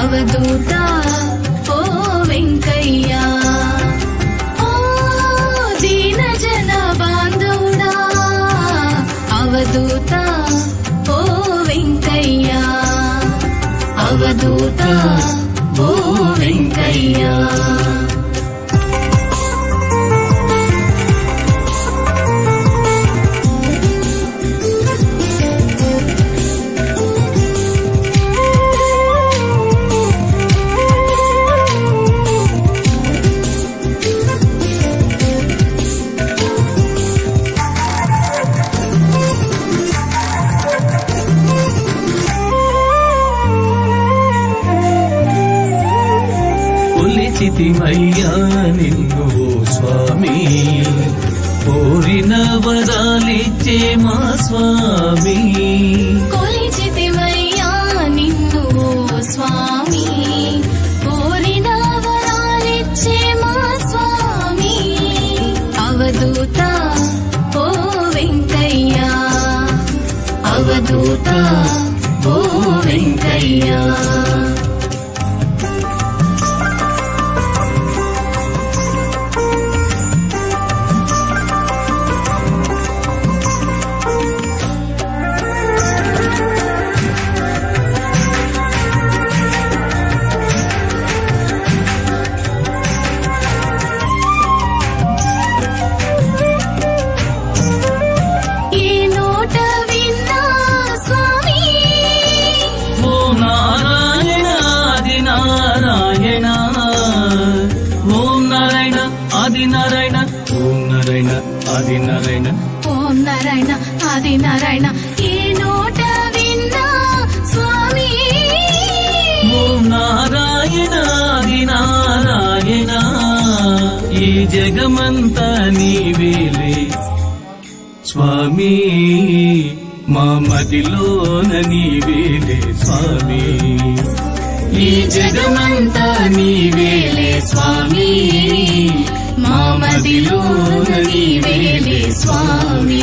అవధూత ఓ వెంకయ్య ఓ దీన జన బాంధవుడా అవధూత ఓ వెంకయ్య అవధూత ఓ వెంకయ్య కొలిచితిమయ్యా నిన్ను స్వామి కోరిన వరాలిచ్చే మా స్వామి కొలిచితిమయ్యా నిన్ను స్వామి కోరిన వరాలిచ్చే మా స్వామి అవధూత ఓ వెంకయ్య అవధూత ఓ వెంకయ్య ఓం నారాయణ ఆది నారాయణ ఏ నోట విన్నా స్వామి ఓం నారాయణ ఆది నారాయణ ఈ జగమంతా నీవేలే స్వామి మా మదిలోన నీవేలే స్వామి ఈ జగమంతా నీవేలే స్వామి మా మదిలోన నీవేలే స్వామి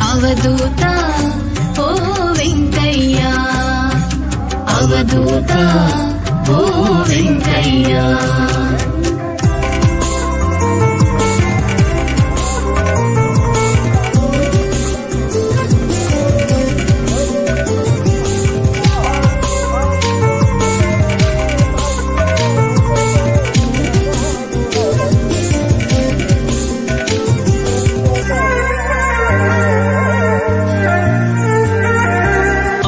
అవధూత ఓ వెంకయ్య అవధూత ఓ వెంకయ్య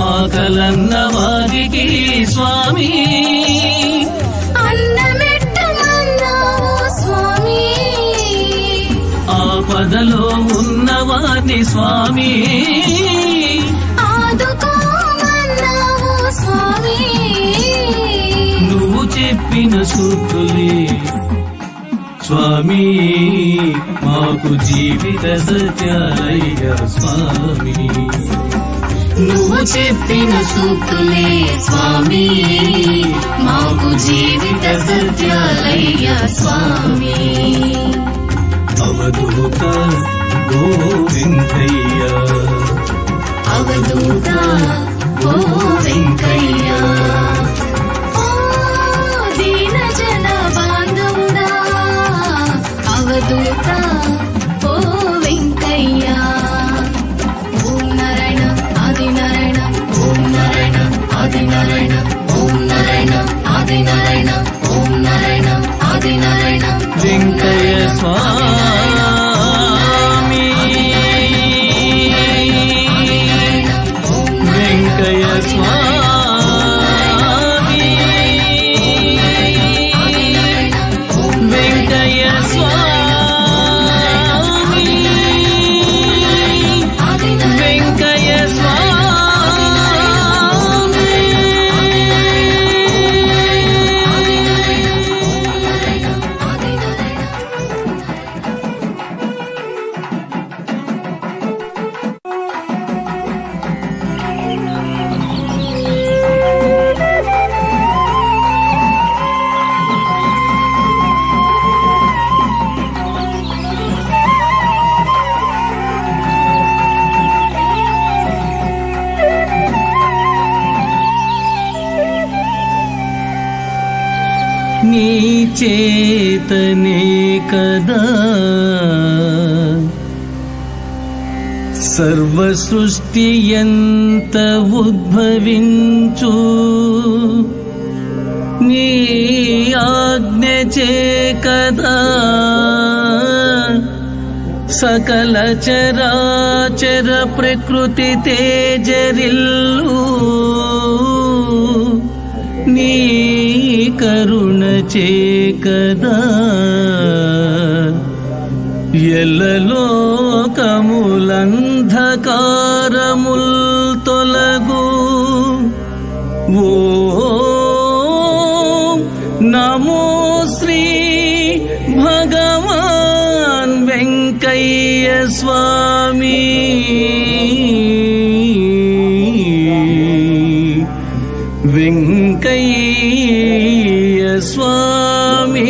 ఆకలన్న వారికి స్వామి అన్నమెట్టమన్నావు స్వామి ఆపదలో ఉన్నవారిని స్వామి ఆదుకోమన్నావు స్వామి నువ్వు చెప్పిన సూక్తులే స్వామి మాకు జీవిత సత్యాలయ్య స్వామి నువ్వు చెప్పిన సూక్తులే స్వామి మాకు జీవిత సత్యాలయ్య స్వామి అవధూత ఓ వెంకయ్య అవధూత ఓ వెంకయ్య ఓ దీన జన బాంధవుడా అవధూత ఓ వెంకయ్య ఓం నారాయణ ఆది నారాయణ ఓం నారాయణ ఆది నారాయణ ఓం నారాయణ ఆది నారాయణ ఓం నారాయణ ఆది నారాయణ వెంకయ్య చేతనే కదా సర్వ సృష్టి ఎంత ఉద్భవించు నీ ఆజ్ఞ చే కదా సకల చరాచర ప్రకృతి తేజరిల్లు నీ కరుణ చే కదా ఎల్లలోకములంధకారముల్ తొలగు ఓ నమో శ్రీ భగవాన్ వెంకయ్య స్వామి వెంకయ్య స్వామి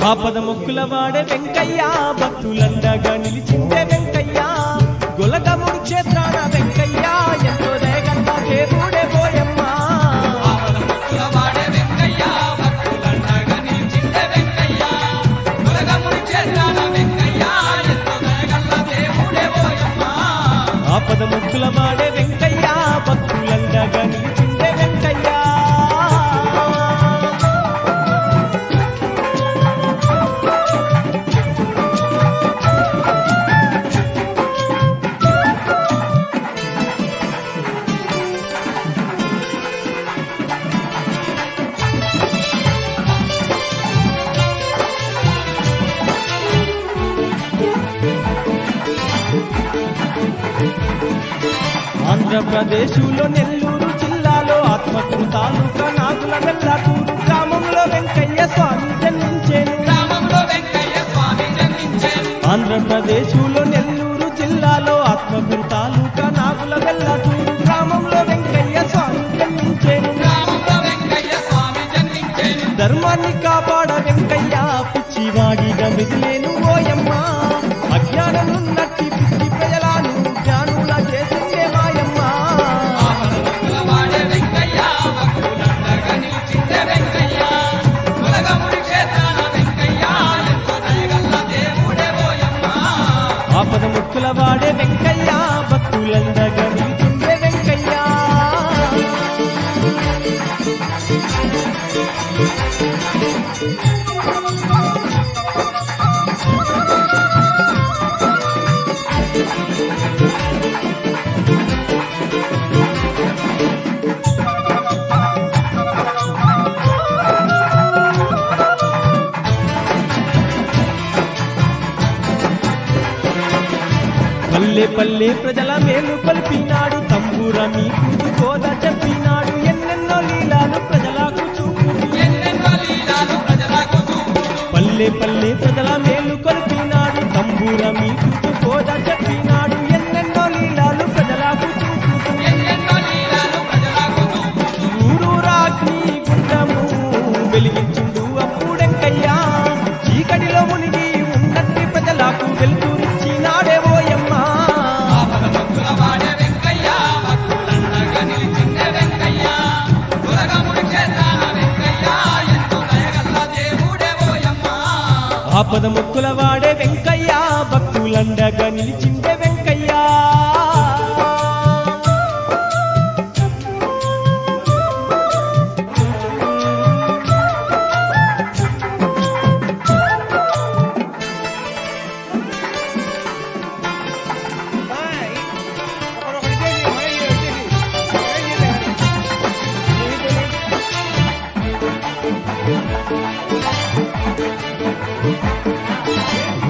ఆపద మొక్కుల వాడే వెంకయ్య భక్తులండగా నిలిచిందే వెంకయ్య గొలగముడి క్షేత్రాన వెంకయ్య ఎంతో దయగల్ల దేవుడే పోయమ్మ ఆపద మొక్కుల వాడే వెంకయ్య భక్తులండగా నిలిచిందే వెంకయ్య గొలగముడి క్షేత్రాన వెంకయ్య ఎంతో దయగల్ల దేవుడే పోయమ్మ ఆపద మొక్కుల వాడే వెంకయ్య భక్తులండగా నిలిచిందే వెంకయ్య ఆంధ్రప్రదేశ్లో నెల్లూరు జిల్లాలో ఆత్మకూరు తాలూకా నాగుల వెల్లాటూరు గ్రామంలో వెంకయ్య స్వామి జన్మించేను ఆంధ్రప్రదేశ్లో నెల్లూరు జిల్లాలో ఆత్మకూరు తాలూకా నాగుల వెల్లాటూరు గ్రామంలో వెంకయ్య స్వామి జన్మించేను ధర్మాన్ని కాపాడ వెంకయ్య పిచ్చివాడిగా మిగిలేను ఓయమ్మ అజ్ఞానమున్నట్టి పిచ్చి ప్రజలను జ్ఞానుల చేసిందే మాయమ్మ ఆపద ముక్కుల వాడే వెంకయ్య భక్తులందగా నిలిచిందే వెంకయ్య పల్లె పల్లె ప్రజల మేలు పలిపినాడు తంబూర మీకు కోద చెప్పినాడు ఎన్నెన్నో లీలాలు ప్రజలకు చూపు పల్లె పల్లె ప్రజల మేలు కొలిపినాడు తంబూర మీకు కోద చెప్పినాడు ఎన్నెన్నో లీలాలు ప్రజలకు చూపు ఊరూరాగ్ని గుండము వెలిగించుండు అప్పుడెంకయ్యా చీకటిలో మునిగి ఉన్నట్టి ప్రజలకు వెలుతురిచ్చినాడే ఓయమ్మ ఆపద ముక్కుల వాడే వెంకయ్య భక్తులండగా నిలిచిందే వెంకయ్య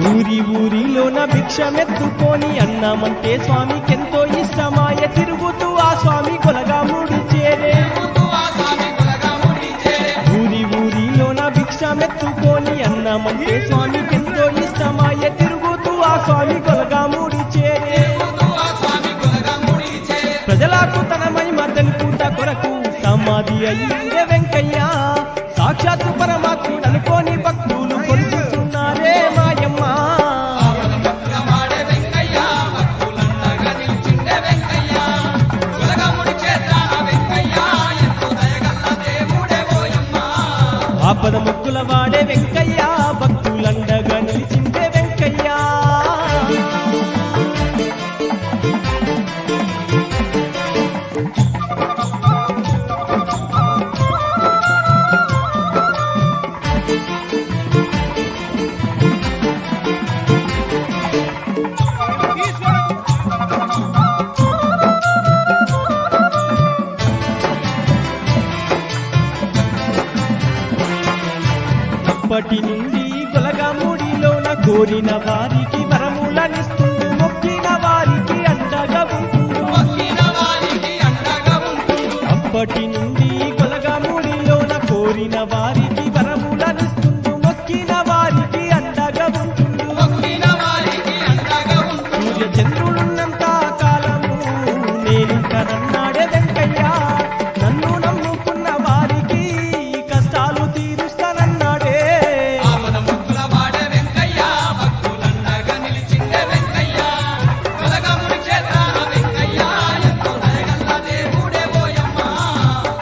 ఊరి ఊరిలోన భిక్షమెత్తుకొని అన్నమంటే స్వామికెంతో ఇష్టమాయ తిరుగుతూ ఆ స్వామి కొలగాముడి చేరే ఊరి ఊరిలోన భిక్షమెత్తుకొని అన్నమంటే స్వామికెంతో ఇష్టమాయ తిరుగుతూ ఆ స్వామి కొలగాముడి చేరే ప్రజలకు తన మహిమ తెలుపుట కొరకు సమాధి అయ్యిందే వెంకయ్య సాక్షాత్తు పరమాత్ముడు అనుకోని భక్తులు కొలుచుతున్నారే మాయమ్మ ఆపద ముక్కుల వాడే వెంకయ్య భక్తులండగా నిలిచిందే వెంకయ్య అప్పటి నుండి గొలగముడిలోన కోరిన వారికి వరములనిస్తుంది మొక్కిన వారికి అండగా ఉంటుంది అప్పటి నుండి గొలగముడిలోన కోరిన వారికి వరములనిస్తుంది మొక్కిన వారికి అండగా ఉంటుంది సూర్య చంద్రుడున్నంత కాలము నేను కనన్నాడే వెంకయ్య నన్ను నమ్ముకున్న వారికి కష్టాలు తీరుస్తానన్నాడే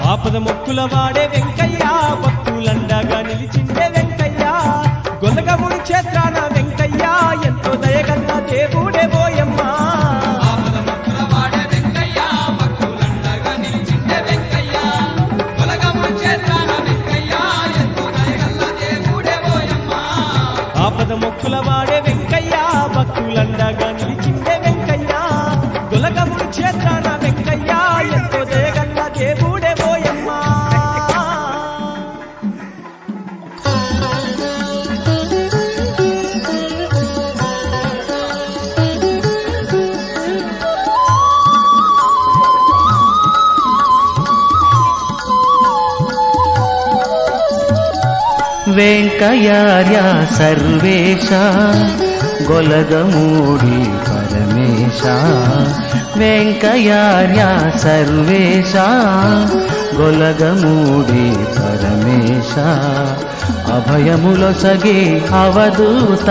ఆపద మొక్కుల వాడే వెంకయ్య భక్తులండగా నిలిచిందే వెంకయ్య గొల్లగముడి క్షేత్రాన వెంకయ్య ఎంతో దయగల్ల దేవుడే పోయమ్మ ఆపద మొక్కుల వాడే వెంకయ్య భక్తులండగా నిలిచిందే వెంకయ్య గొల్లగముడి క్షేత్రాన వెంకయ్య ఎంతో దయగల్ల దేవుడే పోయమ్మ వెంకయార్య సర్వేశ గొలగమూడి పరమేశ వెంకయార్య సర్వేశ గొలగమూడి పరమేశ అభయములొసగే అవధూత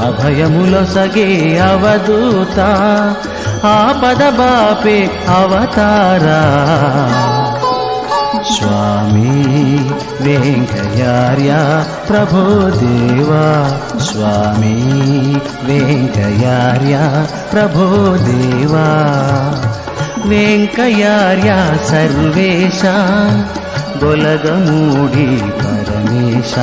అభయములొసగే అవధూత ఆపద బాపే అవతారా స్వామి వెంకయార్య ప్రభో దేవా స్వామి వెంకయార్య ప్రభో దేవా వెంకయార్య సర్వేశ గొలగమూడి పరమేశ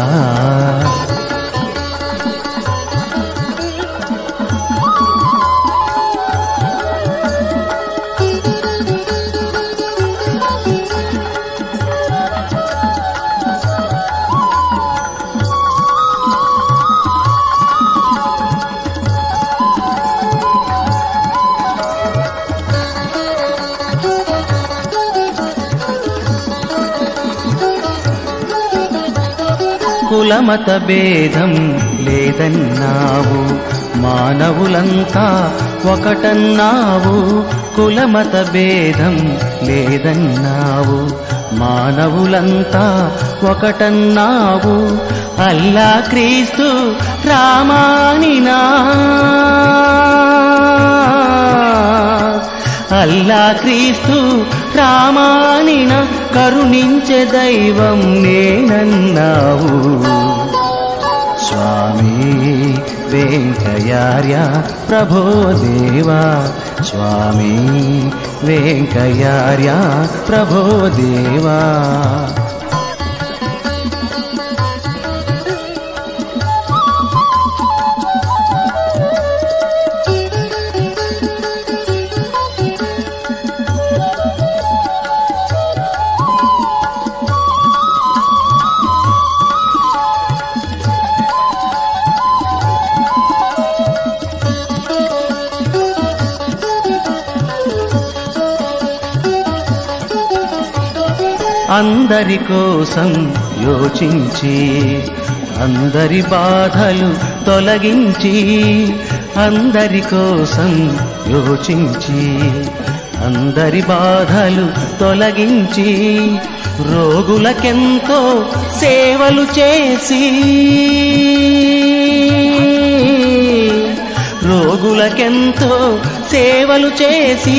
కులమత భేదం లేదన్నావు మానవులంతా ఒకటన్నావు కులమత భేదం లేదన్నావు మానవులంతా ఒకటన్నావు అల్లా క్రీస్తు రామానినా అల్లా క్రీస్తు రామానిన కరుణించే దైవం నేనన్నావు స్వామి వెంకయార్య ప్రభో దేవా స్వామి వెంకయార్య ప్రభో దేవా అందరి కోసం యోచించి అందరి బాధలు తొలగించి అందరి కోసం యోచించి అందరి బాధలు తొలగించి రోగులకెంతో సేవలు చేసి రోగులకెంతో సేవలు చేసి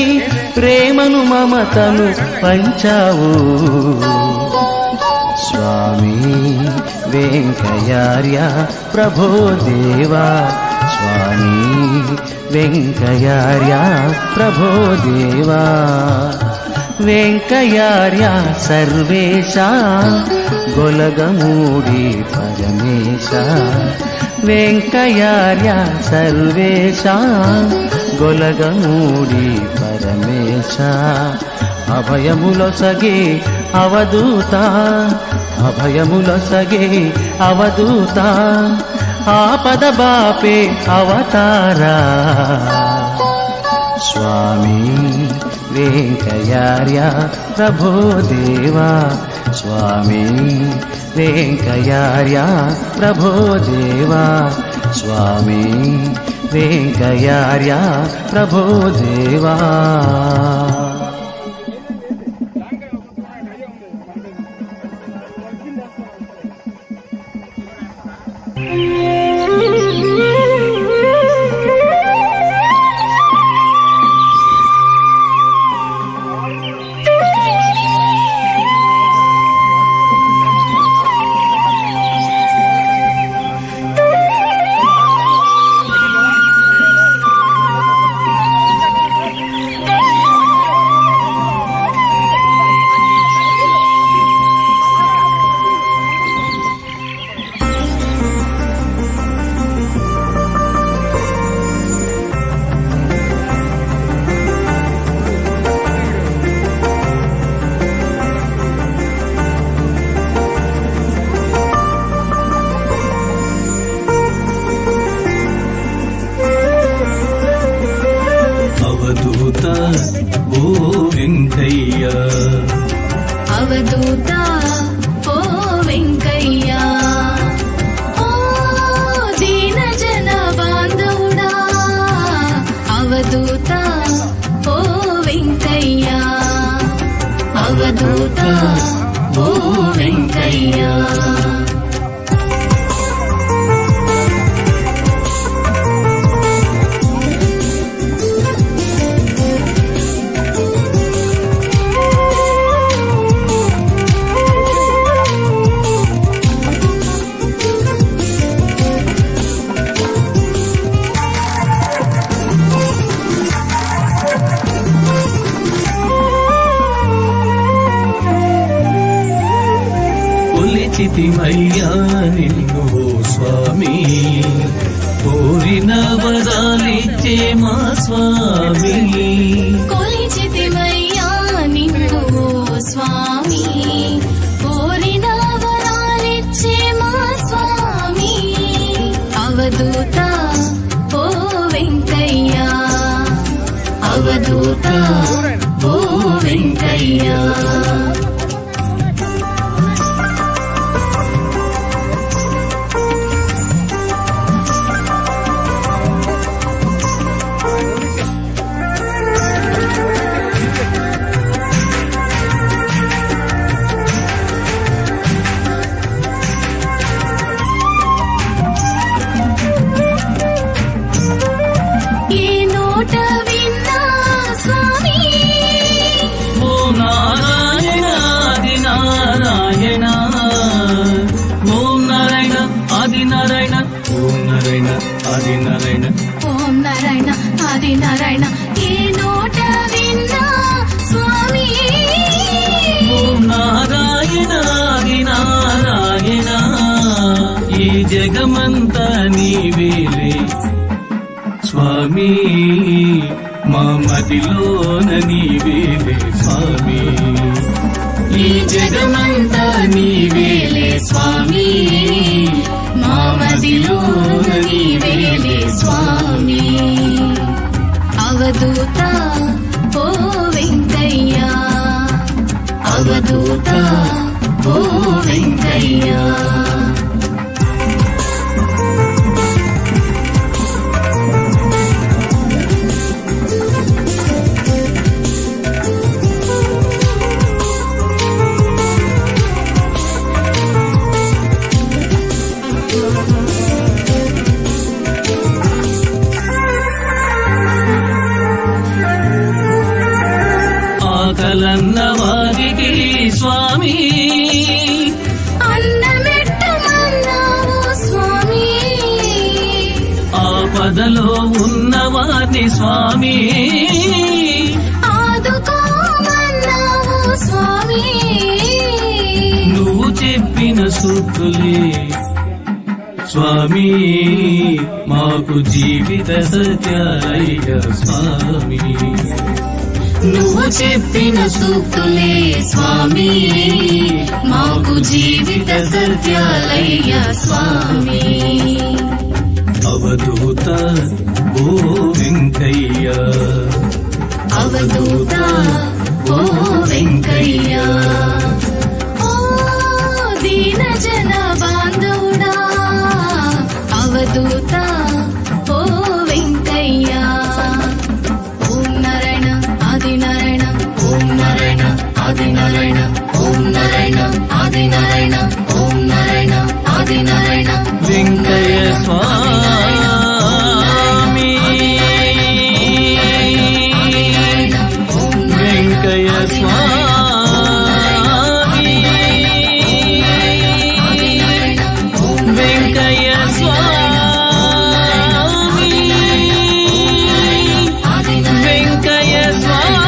ప్రేమను మమతను పంచావు స్వామి వెంకయ్యార్య ప్రభో దేవా స్వామి వెంకయ్యార్య ప్రభో దేవా వెంకయ్యార్య సర్వేశ గొలగమూడి పరమేశ వెంకయ్యార్య సర్వేశ గొలగమూడి పరమేశ అభయములొసగే అవధూత అభయములొసగే అవధూత ఆపద బాపే అవతారా స్వామి వెంకయ్యార్య ప్రభో దేవా స్వామి వెంకయ్యార్య ప్రభో దేవా స్వామి వెంకయ్యార్య ప్రభో దేవా అవధూత ఓ వెంకయ్య అవధూత ఓ వెంకయ్య ఓ దీన జన బాంధవుడా అవధూత ఓ వెంకయ్య అవధూత ఓ వెంకయ్య కొలిచితిమయ్యా నిన్ను స్వామి కోరిన వరాలిచ్చే మా స్వామి కొలిచితిమయ్యా నిన్ను స్వామి కోరిన వరాలిచ్చే మా స్వామి అవధూత ఓ వెంకయ్య అవధూత ఓ వెంకయ్య ఓం నారాయణ ఆది నారాయణ ఏ నోట విన్నా స్వామి ఓం నారాయణ ఆది నారాయణ ఈ జగమంతా నీవేలే స్వామి మా మదిలోన నీవేలే స్వామి ఈ జగమంతా నీవేలే స్వామి మా మదిలోన నీవేలే స్వామి అవధూత ఓ వెంకయ్య అవధూత బాధలో ఉన్నవారిని స్వామి ఆదుకోమన్నావు స్వామి. నువ్వు చెప్పిన సూక్తులే స్వామి మాకు జీవిత సత్యాలయ్య స్వామి. నువ్వు చెప్పిన సూక్తులే స్వామి మాకు జీవిత సత్యాలయ్య స్వామి. అవధూత ఓ వెంకయ్య, అవధూత ఓ వెంకయ్య, ఓ దీన జన బాంధవుడా అవధూత ఓ వెంకయ్య. ఓం నారాయణ ఆది నారాయణ, ఓం నారాయణ ఆది నారాయణ, ఓం నారాయణ ఆది నారాయణ, ఓం నారాయణ ఆది నారాయణ. వెంకయ్య స్వామి, వెంకయ్య స్వామి, వెంకయ్య స్వామి, వెంకయ్య స్వామి.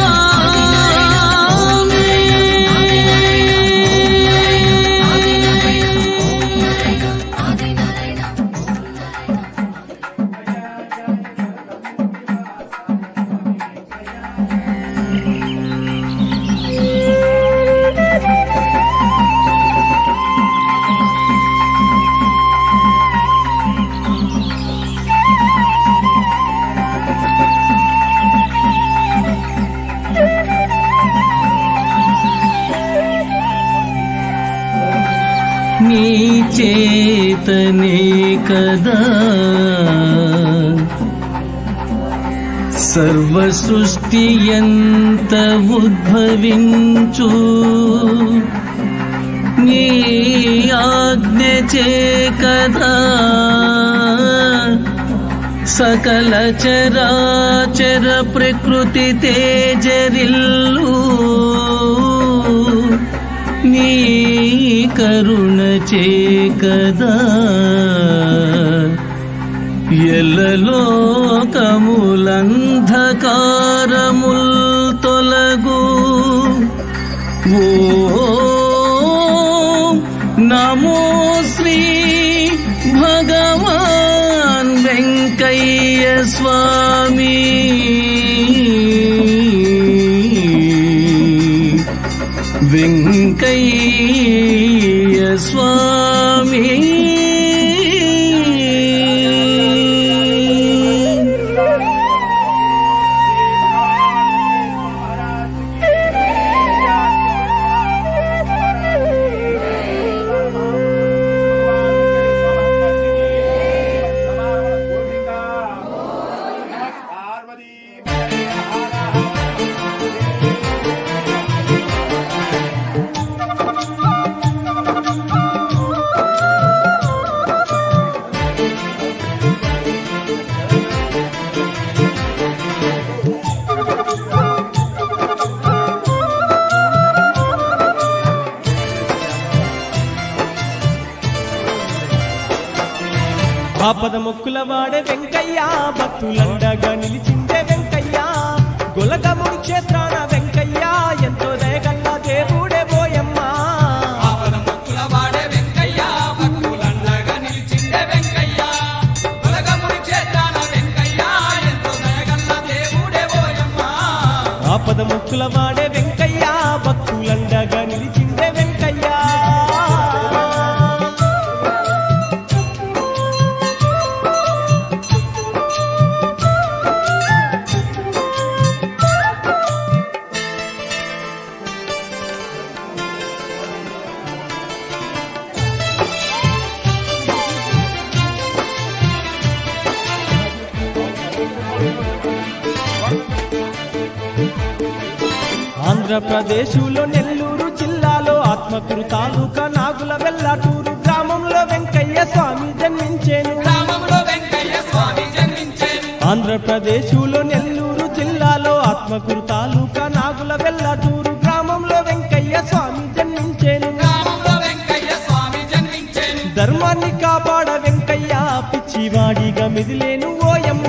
నీ చేతనే కదా సర్వ సృష్టి ఎంత ఉద్భవించు, నీ ఆజ్ఞ చే కదా సకల చరాచర ప్రకృతి తేజరిల్లు, నీ కరుణ చే కదా ఎల్లలోకములంధకారముల్ తొలగు. ఓ నమో శ్రీ భగవాన్ వెంకయ్య స్వామి. వెంకయ్య స్వామి. ఆపద మొక్కుల వాడే వెంకయ్య, భక్తులండగా నిలిచిందే వెంకయ్య, గొలగముడి క్షేత్రాన వెంకయ్య, ఎంతో దయగల్ల దేవుడే పోయమ్మ. ఆపద మొక్కుల వాడే వెంకయ్య, భక్తులండగా నిలిచిందే వెంకయ్య, గొలగముడి క్షేత్రాన వెంకయ్య, ఎంతో దయగల్ల దేవుడే పోయమ్మ. ఆపద మొక్కుల వాడే వెంకయ్య, భక్తులండగా నిలిచిందే వెంకయ్య. ఆంధ్రప్రదేశులో నెల్లూరు జిల్లాలో ఆత్మకూరు తాలూకా నాగుల వెల్లాటూరు గ్రామంలో వెంకయ్య స్వామి జన్మించేను. గ్రామంలో వెంకయ్య స్వామి జన్మించేను. ఆంధ్రప్రదేశులో నెల్లూరు జిల్లాలో ఆత్మకూరు తాలూకా నాగుల వెల్లాటూరు గ్రామంలో వెంకయ్య స్వామి జన్మించేను. గ్రామంలో వెంకయ్య స్వామి జన్మించేను. ధర్మాన్ని కాపాడ వెంకయ్య పిచ్చివాడిగా మిదిలేను ఓయమ్మ.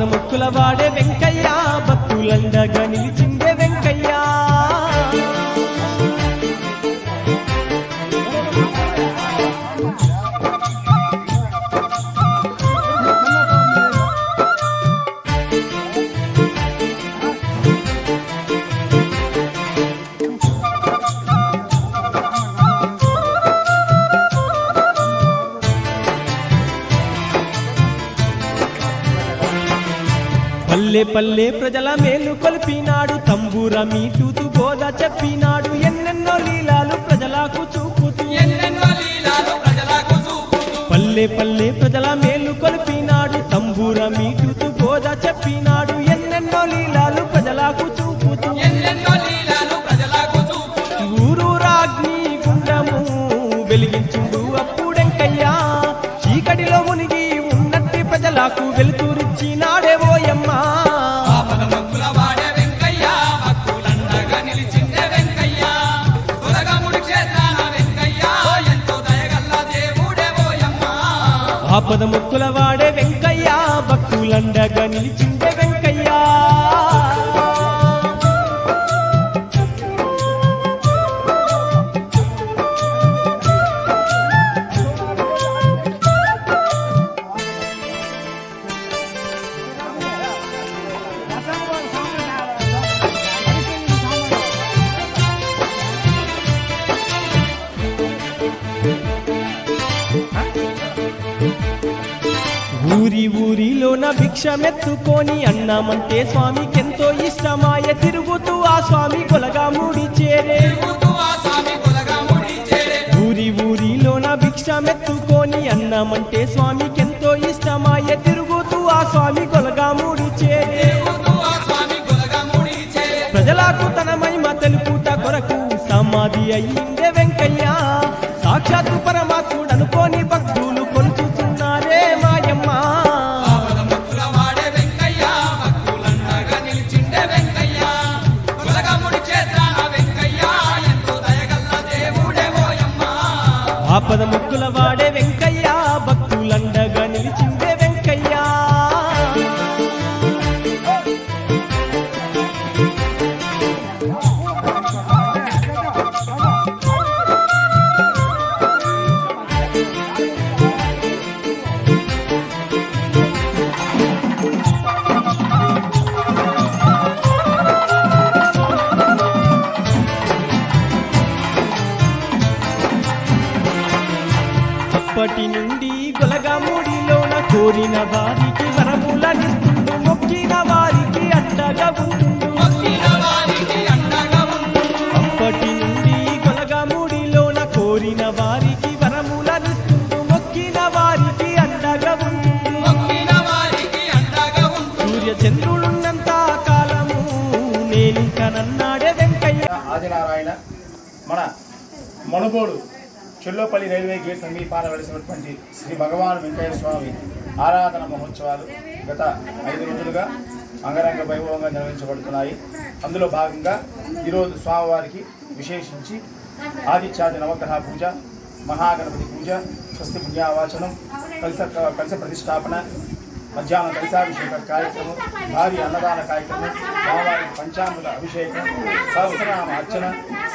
ఆపదముక్కుల వాడే వెంకయ్య భక్తులండగా నిలిచిందే వెంకయ్య పల్లె పల్లె ప్రజల మేలు కొలిపినాడు తంబూర మీటూతు బోధ చెప్పినాడు ఎన్నెన్నో లీలాలు ప్రజలకు చూపుతూ ఎన్నెన్నో లీలాలు ప్రజలకు చూపుతూ పల్లె పల్లె ప్రజల మేలు కొలిపినాడు తంబూర మీటూతు బోధ చెప్పినాడు ఎన్నెన్నో లీలాలు ప్రజలకు చూపుతూ ఎన్నెన్నో లీలాలు ప్రజలకు చూపుతూ ఊరూరాగ్ని గుండము వెలిగించుండు అప్పుడెంకయ్యా చీకటిలో మునిగి ఉన్నట్టి ప్రజలకు వెలుతురిచ్చినాడే ఓయమ్మా ఆపదముక్కుల వాడే వెంకయ్య భక్తులండగా నిలిచిందే వెంకయ్య దుర్గముడి క్షేత్రాన వెంకయ్య ఎంతో దయగల్ల దేవుడే ఓయమ్మ ఆపదముక్కుల వాడే వెంకయ్య భక్తులండగా నిలిచిందే వెంకయ్యా ఊరి ఊరిలోన భిక్షమెత్తుకొని అన్నమంటే స్వామికెంతో ఇష్టమాయ తిరుగుతూ ఆ స్వామి కొలగా ముడి చేరే తిరుగుతూ ఆ స్వామి దుర్గముడి చేరే ఊరి ఊరిలోన భిక్షమెత్తుకొని అన్నమంటే స్వామికెంతో ఇష్టమాయ తిరుగుతూ ఆ స్వామి కొలగా ముడి చేరే తిరుగుతూ ఆ స్వామి దుర్గముడి చేరే ప్రజలకు తన మహిమ తెలుపుట కొరకు సమాధి అయ్యిందే వెంకయ్య సాక్షాత్తు పరమాత్ముడనుకోని భక్తులు కొలుచుతున్నారే మాయమ్మ ఆపదముక్కుల వాడే వెంకయ్య భక్తులండగా నిలిచిండే వెంకయ్య దుర్గముడి క్షేత్రాన వెంకయ్య ఎంతో దయగల్ల దేవుడే ఓయమ్మ ఆపదముక్కుల వాడే వెంకయ్య భక్తులండగా నిలిచిందే వెంకయ్యా అప్పటి నుండి గొలగముడిలోన కోరిన వారికి వరములనిస్తుండు మొక్కిన వారికి అండగా ఉంటుండు మొక్కిన వారికి అండగా ఉండు అప్పటి నుండి గొలగముడిలోన కోరిన వారికి వరములనిస్తుండు మొక్కిన వారికి అండగా ఉంటుండు మొక్కిన వారికి అండగా ఉండు సూర్య చంద్రుడున్నంత కాలము నేనింక నన్నాడే వెంకయ్య ఆదినారాయణ మన మనుగోడు చెల్లోపల్లి రైల్వే గేట్ సమీపాన వెలిసినటువంటి శ్రీ భగవాన్ వెంకయ్య స్వామి ఆరాధన మహోత్సవాలు గత 5 రోజులుగా అంగరంగ వైభవంగా నిర్వహించబడుతున్నాయి. అందులో భాగంగా ఈరోజు స్వామివారికి విశేషించి ఆదిత్యాది నవగ్రహ పూజ, మహాగణపతి పూజ, స్వస్తి పుణ్యావాచనం, కలశ ప్రతిష్టాపన, మధ్యాహ్నం కలశాభిషేక కార్యక్రమం, భారీ అన్నదాన కార్యక్రమం, స్వామివారికి పంచామృత అభిషేకం, సహస్రనామ అర్చన,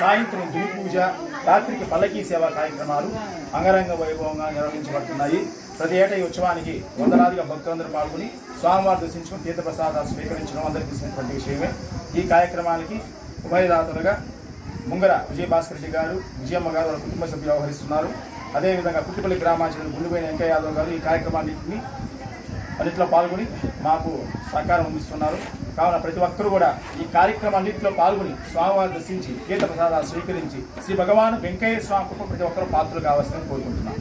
సాయంత్రం దివి పూజ, రాత్రికి పల్లకీ సేవా కార్యక్రమాలు అంగరంగ వైభవంగా నిర్వహించబడుతున్నాయి. ప్రతి ఏటా ఈ ఉత్సవానికి వందలాదిగా భక్తులందరూ పాల్గొని స్వామివారి దర్శించుకుని తీర్థప్రసాదాలు స్వీకరించడం అందరికీ తెలిసినటువంటి విషయమే. ఈ కార్యక్రమానికి ఉభయదాతలుగా ముంగర విజయభాస్కర్ రెడ్డి గారు, విజయమ్మ గారు వాళ్ళ కుటుంబ సభ్యులు వ్యవహరిస్తున్నారు. అదేవిధంగా కుట్టిపల్లి గ్రామాంచలం గుండుపోయిన వెంకయ్య యాదవ్ గారు ఈ కార్యక్రమాన్నింటినీ అన్నింటిలో పాల్గొని మాకు సహకారం అందిస్తున్నారు. కావున ప్రతి ఒక్కరూ కూడా ఈ కార్యక్రమాన్నింటిలో పాల్గొని స్వామివారిని దర్శించి తీర్థ ప్రసాదాలు స్వీకరించి శ్రీ భగవాన్ వెంకయ్య స్వామి ప్రతి ఒక్కరూ పాత్రలు కావాల్సిందని కోరుకుంటున్నాను.